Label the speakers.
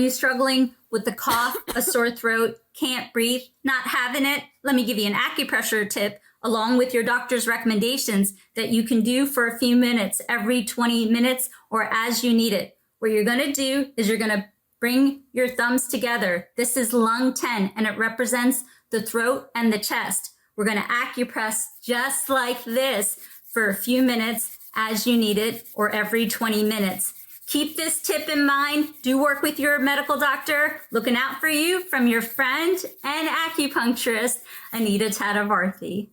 Speaker 1: you struggling with the cough, a sore throat, can't breathe, not having it? Let me give you an acupressure tip along with your doctor's recommendations that you can do for a few minutes every 20 minutes or as you need it. What you're going to do is you're going to bring your thumbs together. This is lung 10 and it represents the throat and the chest. We're going to acupress just like this for a few minutes as you need it or every 20 minutes. Keep this tip in mind. Do work with your medical doctor. Looking out for you from your friend and acupuncturist, Anita Tadavarthi.